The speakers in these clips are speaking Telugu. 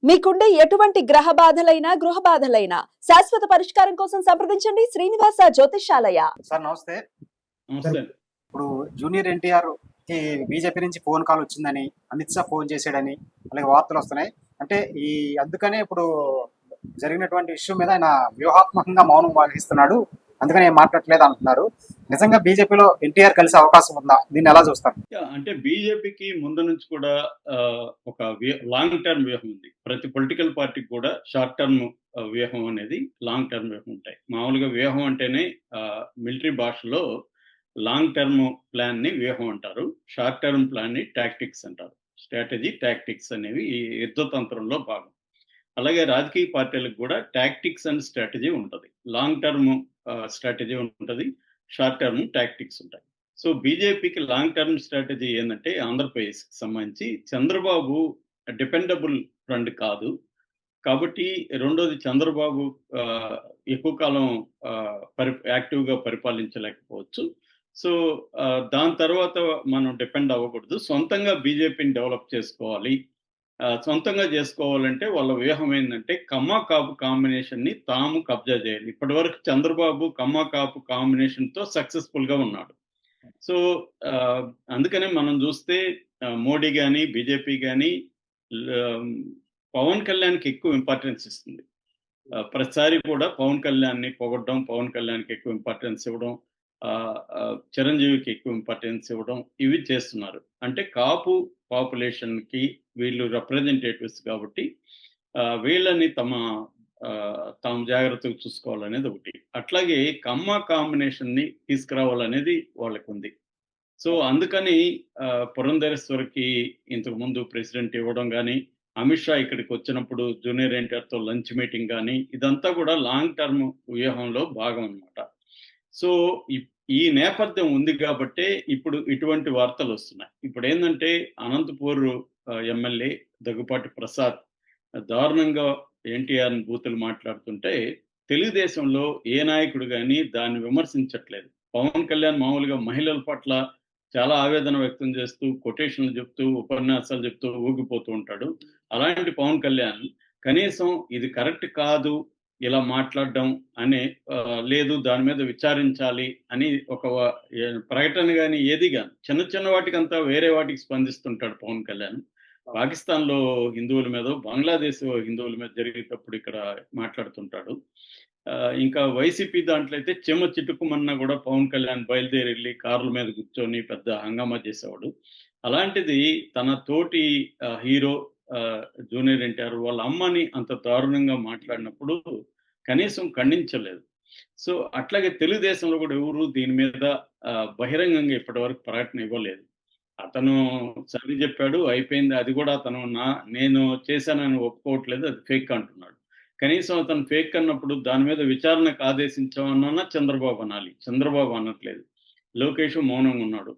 మీకుండే ఎటువంటి గ్రహ బాధలైనా గృహ బాధలైనా శాశ్వత పరిష్కారం కోసం సంప్రదించండి శ్రీనివాస జ్యోతిషాలయ. సార్ నమస్తే. నమస్తే. ఇప్పుడు జూనియర్ ఎన్టీఆర్ కి బీజేపీ నుంచి ఫోన్ కాల్ వచ్చిందని, అమిత్ షా ఫోన్ చేశాడని అలాగే వార్తలు వస్తున్నాయి. అంటే అందుకనే ఇప్పుడు జరిగినటువంటి ఇష్యూ మీద ఆయన వ్యూహాత్మకంగా మౌనం వహిస్తున్నాడు, అందుకని ఏం మాట్లాడట్లేదు అంటున్నారు. నిజంగా బీజేపీలో ఎన్టీఆర్ కలిసే అవకాశం ఉందా? దీన్ని ఎలా చూస్తారు? అంటే బీజేపీకి ముందు నుంచి కూడా ఒక లాంగ్ టర్మ్ వ్యూహం ఉంది. ప్రతి పొలిటికల్ పార్టీకి కూడా షార్ట్ టర్మ్ వ్యూహం అనేది, లాంగ్ టర్మ్ వ్యూహం ఉంటాయి. మామూలుగా వ్యూహం అంటేనే మిలిటరీ భాషలో లాంగ్ టర్మ్ ప్లాన్ ని వ్యూహం అంటారు, షార్ట్ టర్మ్ ప్లాన్ ని టాక్టిక్స్ అంటారు. స్ట్రాటజీ, టాక్టిక్స్ అనేవి ఈ యుద్ధతంత్రంలో భాగం. అలాగే రాజకీయ పార్టీలకు కూడా టాక్టిక్స్ అండ్ స్ట్రాటజీ ఉంటుంది. లాంగ్ టర్మ్ స్ట్రాటజీ ఉంటుంది, షార్ట్ టర్మ్ టాక్టిక్స్ ఉంటాయి. సో బీజేపీకి లాంగ్ టర్మ్ స్ట్రాటజీ ఏంటంటే, ఆంధ్రప్రదేశ్కి సంబంధించి చంద్రబాబు డిపెండబుల్ ఫ్రెండ్ కాదు కాబట్టి, రెండోది చంద్రబాబు ఎక్కువ కాలం యాక్టివ్గా పరిపాలించలేకపోవచ్చు. సో దాని తర్వాత మనం డిపెండ్ అవ్వకూడదు, సొంతంగా బీజేపీని డెవలప్ చేసుకోవాలి. సొంతంగా చేసుకోవాలంటే వాళ్ళ వ్యూహం ఏంటంటే, కమ్మ కాపు కాంబినేషన్ ని తాము కబ్జా చేయాలి. ఇప్పటి వరకు చంద్రబాబు కమ్మ కాపు కాంబినేషన్ తో సక్సెస్ఫుల్ గా ఉన్నాడు. సో అందుకనే మనం చూస్తే మోడీ కానీ బీజేపీ కానీ పవన్ కళ్యాణ్కి ఎక్కువ ఇంపార్టెన్స్ ఇస్తుంది. ప్రతిసారి కూడా పవన్ కళ్యాణ్ని పొగడ్డం, పవన్ కళ్యాణ్కి ఎక్కువ ఇంపార్టెన్స్ ఇవ్వడం, చిరంజీవికి ఎక్కువ ఇంపార్టెన్స్ ఇవ్వడం, ఇవి చేస్తున్నారు. అంటే కాపు పాపులేషన్ కి వీళ్ళు రిప్రజెంటేటివ్స్ కాబట్టి వీళ్ళని తాము జాగ్రత్తగా చూసుకోవాలనేది ఒకటి. అట్లాగే కమ్మ కాంబినేషన్ ని తీసుకురావాలనేది వాళ్ళకు ఉంది. సో అందుకని పురంధరేశ్వరికి ఇంతకు ముందు ప్రెసిడెంట్ ఇవ్వడం కానీ, అమిత్ షా ఇక్కడికి వచ్చినప్పుడు జూనియర్ ఎన్టీఆర్ తో లంచ్ మీటింగ్ కానీ, ఇదంతా కూడా లాంగ్ టర్మ్ వ్యూహంలో భాగం అన్నమాట. సో ఈ నేపథ్యం ఉంది కాబట్టే ఇప్పుడు ఇటువంటి వార్తలు వస్తున్నాయి. ఇప్పుడు ఏంటంటే, అనంతపూర్ ఎమ్మెల్యే దగ్గుపాటి ప్రసాద్ దారుణంగా ఎన్టీఆర్ బూతులు మాట్లాడుతుంటే, తెలుగుదేశంలో ఏ నాయకుడు కానీ దాన్ని విమర్శించట్లేదు. పవన్ కళ్యాణ్ మామూలుగా మహిళల పట్ల చాలా ఆవేదన వ్యక్తం చేస్తూ, కొటేషన్లు చెప్తూ, ఉపన్యాసాలు చెప్తూ ఊగిపోతూ ఉంటాడు. అలాంటి పవన్ కళ్యాణ్ కనీసం ఇది కరెక్ట్ కాదు ఇలా మాట్లాడడం అనే లేదు, దాని మీద విచారించాలి అని ఒక ప్రకటన కానీ ఏది కానీ, చిన్న చిన్న వాటికంతా వేరే వాటికి స్పందిస్తుంటాడు పవన్ కళ్యాణ్. పాకిస్తాన్లో హిందువుల మీద, బంగ్లాదేశ్ హిందువుల మీద జరిగేటప్పుడు ఇక్కడ మాట్లాడుతుంటాడు. ఇంకా వైసీపీ దాంట్లో అయితే చెమ్మ చిట్టుకుమన్నా కూడా పవన్ కళ్యాణ్ బయలుదేరి వెళ్ళి కార్ల మీద కూర్చొని పెద్ద హంగామా చేసేవాడు. అలాంటిది తన తోటి హీరో జూనియర్ ఎన్టీఆర్ వాళ్ళ అమ్మని అంత దారుణంగా మాట్లాడినప్పుడు కనీసం ఖండించలేదు. సో అట్లాగే తెలుగుదేశంలో కూడా ఎవరు దీని మీద బహిరంగంగా ఇప్పటి వరకు ప్రకటన ఇవ్వలేదు. అతను సరి చెప్పాడు, అయిపోయింది. అది కూడా అతను నేను చేశానని ఒప్పుకోవట్లేదు, అది ఫేక్ అంటున్నాడు. కనీసం అతను ఫేక్ అన్నప్పుడు దాని మీద విచారణకు ఆదేశించామన్నా చంద్రబాబు అనాలి. చంద్రబాబు అనట్లేదు. లోకేష్ మౌనంగా ఉన్నాడు.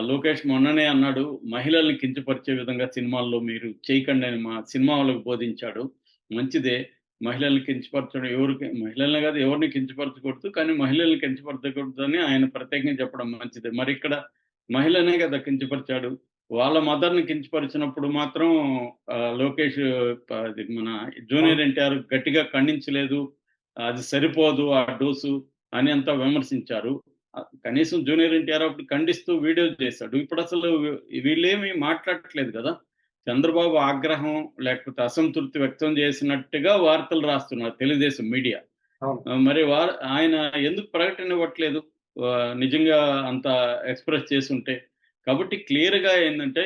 లోకేష్ మొన్ననే అన్నాడు, మహిళల్ని కించపరిచే విధంగా సినిమాల్లో మీరు చేయకండి అని మా సినిమా వాళ్ళకు బోధించాడు. మంచిదే, మహిళల్ని కించపరచడం, మహిళల్ని కాదు ఎవరిని కించపరచకూడదు, కానీ మహిళల్ని కించపరచకూడదు అని ఆయన ప్రత్యేకంగా చెప్పడం మంచిదే. మరి ఇక్కడ మహిళనే కదా కించపరిచాడు. వాళ్ళ మదర్ని కించపరిచినప్పుడు మాత్రం లోకేష్ మన జూనియర్ ఎన్టీఆర్ గట్టిగా ఖండించలేదు, అది సరిపోదు ఆ డోసు అని అంతా విమర్శించారు. కనీసం జూనియర్ ఎన్టీఆర్ అప్పుడు ఖండిస్తూ వీడియో చేశాడు. ఇప్పుడు అసలు వీళ్ళేమి మాట్లాడట్లేదు కదా. చంద్రబాబు ఆగ్రహం లేకపోతే అసంతృప్తి వ్యక్తం చేసినట్టుగా వార్తలు రాస్తున్నారు తెలుగుదేశం మీడియా. మరి ఆయన ఎందుకు ప్రకటన ఇవ్వట్లేదు నిజంగా అంత ఎక్స్ప్రెస్ చేస్తుంటే? కాబట్టి క్లియర్గా ఏంటంటే,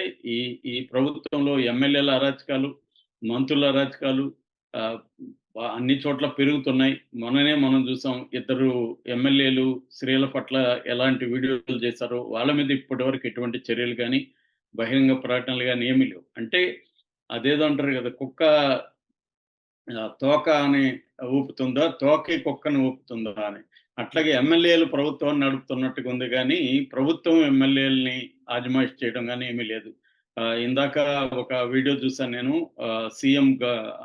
ఈ ప్రభుత్వంలో ఎమ్మెల్యేల అరాచకాలు, మంత్రుల అరాచకాలు అన్ని చోట్ల పెరుగుతున్నాయి. మొన్ననే మనం చూసాం, 2 ఎమ్మెల్యేలు స్త్రీల పట్ల ఎలాంటి వీడియోలు చేశారో, వాళ్ళ మీద ఇప్పటి వరకు ఎటువంటి చర్యలు కానీ, బహిరంగ ప్రకటనలు కానీ ఏమీ లేవు. అంటే అదేదో అంటారు కదా, కుక్క తోక అని ఊపుతుందా, తోకే కుక్కను ఊపుతుందా అని. అట్లాగే ఎమ్మెల్యేలు ప్రభుత్వాన్ని నడుపుతున్నట్టుగా ఉంది, కానీ ప్రభుత్వం ఎమ్మెల్యేలని ఆజమాయిష్ చేయడం కానీ ఏమీ లేదు. ఇందాక ఒక వీడియో చూసాను నేను.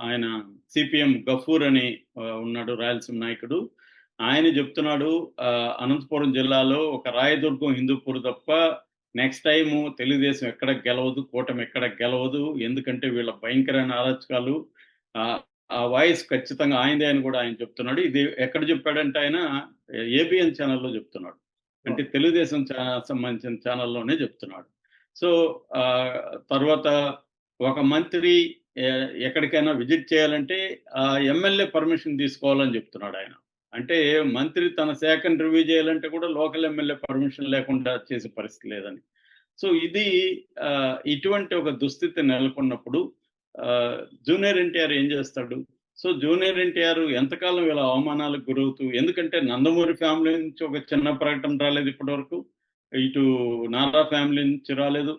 ఆయన సిపిఎం గఫూర్ అని ఉన్నాడు, రాయలసీమ నాయకుడు. ఆయన చెప్తున్నాడు, అనంతపురం జిల్లాలో ఒక రాయదుర్గం, హిందూపూర్ తప్ప నెక్స్ట్ టైము తెలుగుదేశం ఎక్కడ గెలవదు, కూటమి ఎక్కడ గెలవదు, ఎందుకంటే వీళ్ళ భయంకరమైన అరాచకాలు. ఆ వాయిస్ ఖచ్చితంగా ఆయనదే అని కూడా ఆయన చెప్తున్నాడు. ఇది ఎక్కడ చెప్పాడంటే ఆయన ఏబిఎన్ ఛానల్లో చెప్తున్నాడు. అంటే తెలుగుదేశం సంబంధించిన ఛానల్లోనే చెప్తున్నాడు. సో తర్వాత ఒక మంత్రి ఎక్కడికైనా విజిట్ చేయాలంటే ఆ ఎమ్మెల్యే పర్మిషన్ తీసుకోవాలని చెప్తున్నాడు ఆయన. అంటే మంత్రి తన శాఖను రివ్యూ చేయాలంటే కూడా లోకల్ ఎమ్మెల్యే పర్మిషన్ లేకుండా చేసే పరిస్థితి లేదని. సో ఇది ఇటువంటి ఒక దుస్థితి నెలకొన్నప్పుడు జూనియర్ ఎన్టీఆర్ ఏం చేస్తాడు? సో జూనియర్ ఎన్టీఆర్ ఎంతకాలం ఇలా అవమానాలకు గురవుతూ, ఎందుకంటే నందమూరి ఫ్యామిలీ నుంచి ఒక చిన్న ప్రకటన రాలేదు ఇప్పటి వరకు, ఇటు నారా ఫ్యామిలీ నుంచి రాలేదు,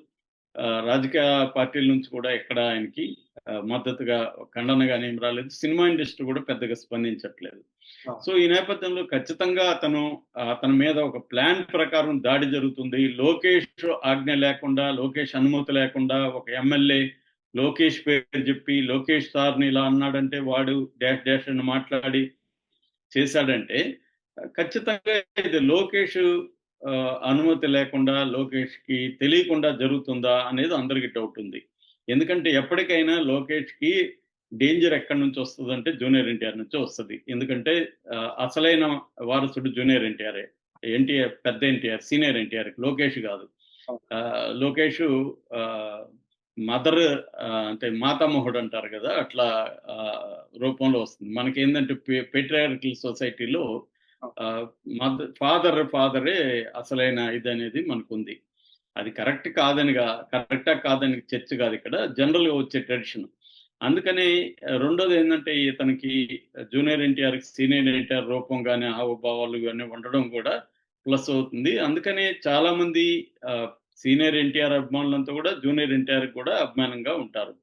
రాజకీయ పార్టీల నుంచి కూడా ఎక్కడ ఆయనకి మద్దతుగా ఖండన కానీ ఏం రాలేదు. సినిమా ఇండస్ట్రీ కూడా పెద్దగా స్పందించట్లేదు. సో ఈ నేపథ్యంలో ఖచ్చితంగా అతని మీద ఒక ప్లాన్ ప్రకారం దాడి జరుగుతుంది. లోకేష్ ఆజ్ఞ లేకుండా, లోకేష్ అనుమతి లేకుండా ఒక ఎమ్మెల్యే లోకేష్ పేరు చెప్పి లోకేష్ సార్ని ఇలా అన్నాడంటే వాడు డాష్ డాష్ అని మాట్లాడి చేశాడంటే ఖచ్చితంగా ఇది లోకేష్ అనుమతి లేకుండా, లోకేష్కి తెలియకుండా జరుగుతుందా అనేది అందరికీ డౌట్ ఉంది. ఎందుకంటే ఎప్పటికైనా లోకేష్కి డేంజర్ ఎక్కడి నుంచి వస్తుంది అంటే జూనియర్ ఎన్టీఆర్ నుంచి వస్తుంది. ఎందుకంటే అసలైన వారసుడు జూనియర్ ఎన్టీఆర్, పెద్ద ఎన్టీఆర్, సీనియర్ ఎన్టీఆర్, లోకేష్ కాదు. లోకేష్ మదర్ అంటే మాతామహుడు అంటారు కదా, అట్లా రూపంలో వస్తుంది. మనకి ఏంటంటే పెట్రియార్కల్ సొసైటీలో ఫాదరే అసలైన ఇది అనేది మనకుంది. అది కరెక్టా కాదని చర్చ కాదు, ఇక్కడ జనరల్ గా వచ్చే ట్రెడిషన్. అందుకని రెండోది ఏంటంటే ఇతనికి జూనియర్ ఎన్టీఆర్ సీనియర్ ఎన్టీఆర్ రూపంగానే హావభావాలు ఇవన్నీ ఉండడం కూడా ప్లస్ అవుతుంది. అందుకని చాలా మంది సీనియర్ ఎన్టీఆర్ అభిమానులంతా కూడా జూనియర్ ఎన్టీఆర్ కూడా అభిమానంగా ఉంటారు.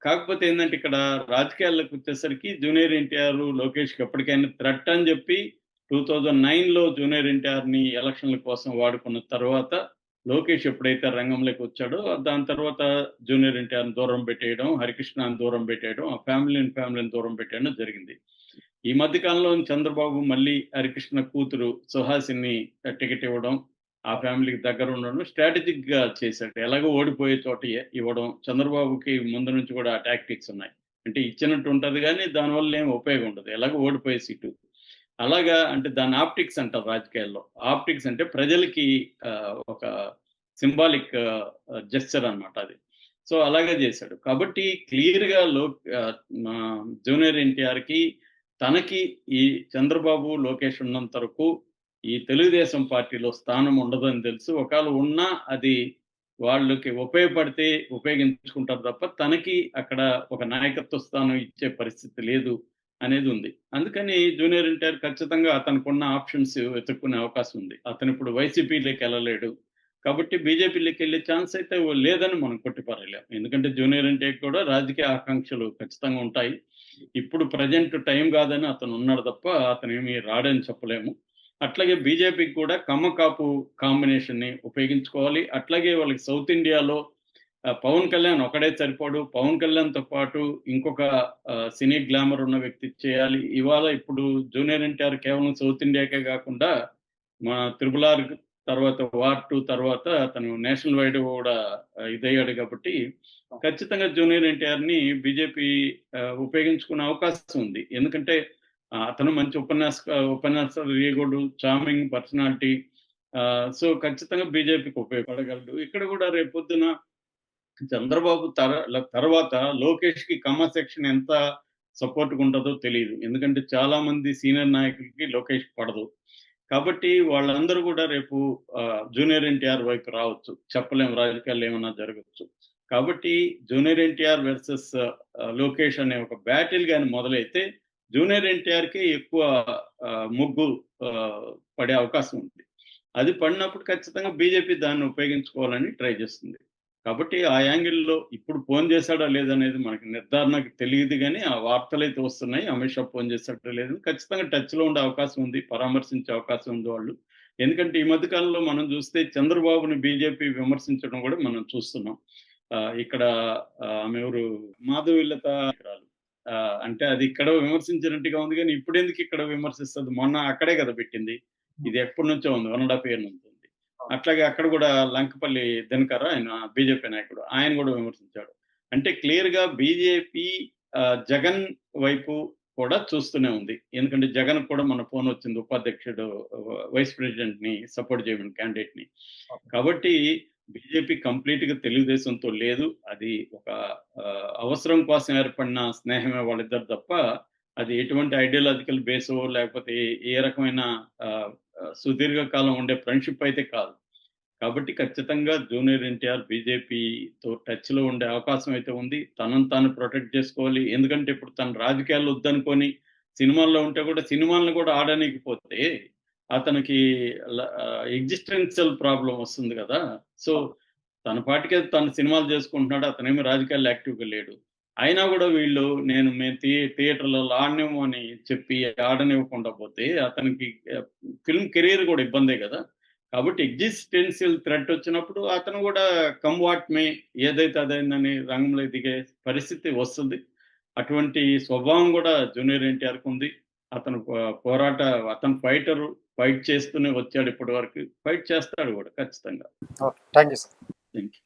కాకపోతే ఏంటంటే ఇక్కడ రాజకీయాలకు వచ్చేసరికి జూనియర్ ఎన్టీఆర్ లోకేష్కి ఎప్పటికైనా థ్రెట్ అని చెప్పి 2009లో జూనియర్ ఎన్టీఆర్ ని ఎలక్షన్ల కోసం వాడుకున్న తర్వాత లోకేష్ ఎప్పుడైతే రంగంలోకి వచ్చాడో దాని తర్వాత జూనియర్ ఎన్టీఆర్ దూరం పెట్టేయడం, హరికృష్ణని దూరం పెట్టేయడం, ఆ ఫ్యామిలీని దూరం పెట్టేయడం జరిగింది. ఈ మధ్య కాలంలో చంద్రబాబు మళ్ళీ హరికృష్ణ కూతురు సుహాసిని టికెట్ ఇవ్వడం, ఆ ఫ్యామిలీకి దగ్గర ఉండడం స్ట్రాటజిక్ గా చేశాడు. ఎలాగో ఓడిపోయే చోట ఇవ్వడం. చంద్రబాబుకి ముందు నుంచి కూడా టాక్టిక్స్ ఉన్నాయి. అంటే ఇచ్చినట్టు ఉంటది కానీ దానివల్ల ఏం ఉపయోగం ఉండదు, ఎలాగో ఓడిపోయే సీటు. అలాగా అంటే దాని ఆప్టిక్స్ అంటారు రాజకీయాల్లో. ఆప్టిక్స్ అంటే ప్రజలకి ఒక సింబాలిక్ జెస్చర్ అన్నమాట అది. సో అలాగే చేశాడు. కాబట్టి క్లియర్ గా జూనియర్ ఎన్టీఆర్ కి తనకి ఈ చంద్రబాబు లోకేష్ ఉన్నంత వరకు ఈ తెలుగుదేశం పార్టీలో స్థానం ఉండదని తెలుసు. ఒకవేళ ఉన్నా అది వాళ్ళకి ఉపయోగపడితే ఉపయోగించుకుంటారు తప్ప తనకి అక్కడ ఒక నాయకత్వ స్థానం ఇచ్చే పరిస్థితి లేదు అనేది ఉంది. అందుకని జూనియర్ ఎన్టీఆర్ ఖచ్చితంగా అతనుకున్న ఆప్షన్స్ వెతుక్కునే అవకాశం ఉంది. అతను ఇప్పుడు వైసీపీలోకి వెళ్ళలేడు కాబట్టి బీజేపీలోకి వెళ్ళే ఛాన్స్ అయితే లేదని మనం కొట్టిపారేయలేం. ఎందుకంటే జూనియర్ ఎన్టీఆర్ కూడా రాజకీయ ఆకాంక్షలు ఖచ్చితంగా ఉంటాయి. ఇప్పుడు ప్రజెంట్ టైం కాదని అతను ఉన్నాడు తప్ప అతను ఏమీ రాడని చెప్పలేము. అట్లాగే బీజేపీకి కూడా కమ్మ కాపు కాంబినేషన్ ని ఉపయోగించుకోవాలి. అట్లాగే వాళ్ళకి సౌత్ ఇండియాలో పవన్ కళ్యాణ్ ఒకడే సరిపోడు, పవన్ కళ్యాణ్తో పాటు ఇంకొక సినీ గ్లామర్ ఉన్న వ్యక్తి చేయాలి. ఇప్పుడు జూనియర్ ఎన్టీఆర్ కేవలం సౌత్ ఇండియాకే కాకుండా మన త్రిబుల్ తర్వాత వార్ 2 తర్వాత తను నేషనల్ వైడ్ కూడా ఇదయ్యాడు. కాబట్టి ఖచ్చితంగా జూనియర్ ఎన్టీఆర్ ని బీజేపీ ఉపయోగించుకునే అవకాశం ఉంది. ఎందుకంటే అతను మంచి ఉపన్యాసాలు రియగుడు, చార్మింగ్ పర్సనాలిటీ. సో ఖచ్చితంగా బీజేపీకి ఉపయోగపడగలడు. ఇక్కడ కూడా రేపొద్దున చంద్రబాబు తర్వాత లోకేష్ కి కమ్మ సెక్షన్ ఎంత సపోర్ట్గా ఉంటుందో తెలియదు. ఎందుకంటే చాలా మంది సీనియర్ నాయకులకి లోకేష్ పడదు. కాబట్టి వాళ్ళందరూ కూడా రేపు జూనియర్ ఎన్టీఆర్ వైపు రావచ్చు, చెప్పలేం, రాజకీయాలు ఏమన్నా జరగచ్చు. కాబట్టి జూనియర్ ఎన్టీఆర్ వర్సెస్ లోకేష్ అనే ఒక బ్యాటిల్ గాని మొదలైతే జూనియర్ ఎన్టీఆర్ కి ఎక్కువ ముగ్గు పడే అవకాశం ఉంది. అది పడినప్పుడు ఖచ్చితంగా బీజేపీ దాన్ని ఉపయోగించుకోవాలని ట్రై చేస్తుంది. కాబట్టి ఆ యాంగిల్లో ఇప్పుడు ఫోన్ చేశాడా లేదనేది మనకి నిర్ధారణకు తెలియదు కానీ ఆ వార్తలు అయితే వస్తున్నాయి. అమిత్ షా ఫోన్ చేశాడా లేదని ఖచ్చితంగా టచ్లో ఉండే అవకాశం ఉంది, పరామర్శించే అవకాశం ఉంది వాళ్ళు. ఎందుకంటే ఈ మధ్య కాలంలో మనం చూస్తే చంద్రబాబుని బీజేపీ విమర్శించడం కూడా మనం చూస్తున్నాం. ఇక్కడ ఆమె ఎవరు మాధవిలత అంటే అది ఇక్కడ విమర్శించినట్టుగా ఉంది కానీ ఇప్పుడు ఎందుకు ఇక్కడ విమర్శిస్తుంది? మొన్న అక్కడే కదా పెట్టింది. ఇది ఎప్పటి నుంచో ఉంది, 1.5 year నుంచి ఉంది. అట్లాగే అక్కడ కూడా లంకపల్లి దినకర్ ఆయన బీజేపీ నాయకుడు ఆయన కూడా విమర్శించాడు. అంటే క్లియర్‌గా బీజేపీ జగన్ వైపు కూడా చూస్తూనే ఉంది. ఎందుకంటే జగన్ కూడా మన ఫోన్ వచ్చింది ఉపాధ్యక్షుడు వైస్ ప్రెసిడెంట్‌ని సపోర్ట్ చేయమని క్యాండిడేట్‌ని. కాబట్టి బీజేపీ కంప్లీట్‌గా తెలుగుదేశంతో లేదు. అది ఒక అవసరం కోసం ఏర్పడిన స్నేహమే వాళ్ళిద్దరు తప్ప అది ఎటువంటి ఐడియాలజికల్ బేసో లేకపోతే ఏ రకమైన సుదీర్ఘకాలం ఉండే ఫ్రెండ్‌షిప్ అయితే కాదు. కాబట్టి ఖచ్చితంగా జూనియర్ ఎన్టీఆర్ బీజేపీతో టచ్‌లో ఉండే అవకాశం అయితే ఉంది. తనను తాను ప్రొటెక్ట్ చేసుకోవాలి. ఎందుకంటే ఇప్పుడు తను రాజకీయాల్లో వద్దనుకోని సినిమాల్లో ఉంటే కూడా సినిమాలను కూడా ఆడనీయకపోతే అతనికి ఎగ్జిస్టెన్షియల్ ప్రాబ్లమ్ వస్తుంది కదా! సో, తన పాటికే తను సినిమాలు చేసుకుంటున్నాడు. అతనేమి రాజకీయాల్లో యాక్టివ్‌గా లేడు. అయినా కూడా వీళ్ళు మేము థియేటర్‌లలో ఆడనివ్వము అని చెప్పి ఆడనివ్వకుండా పోతే అతనికి ఫిల్మ్ కెరియర్ కూడా ఇబ్బందే కదా! కాబట్టి ఎగ్జిస్టెన్షియల్ థ్రెట్ వచ్చినప్పుడు అతను కూడా కమ్ వాట్ మే ఏదైతే అదైందని రంగంలోకి దిగే పరిస్థితి వస్తుంది. అటువంటి స్వభావం కూడా జూనియర్ ఎన్టీఆర్‌కి ఉంది. అతను అతను ఫైటరు. ఫైట్ చేస్తూనే వచ్చాడు ఇప్పటివరకు. ఫైట్ చేస్తాడు కూడా ఖచ్చితంగా. Okay. Thank you sir. Thank you.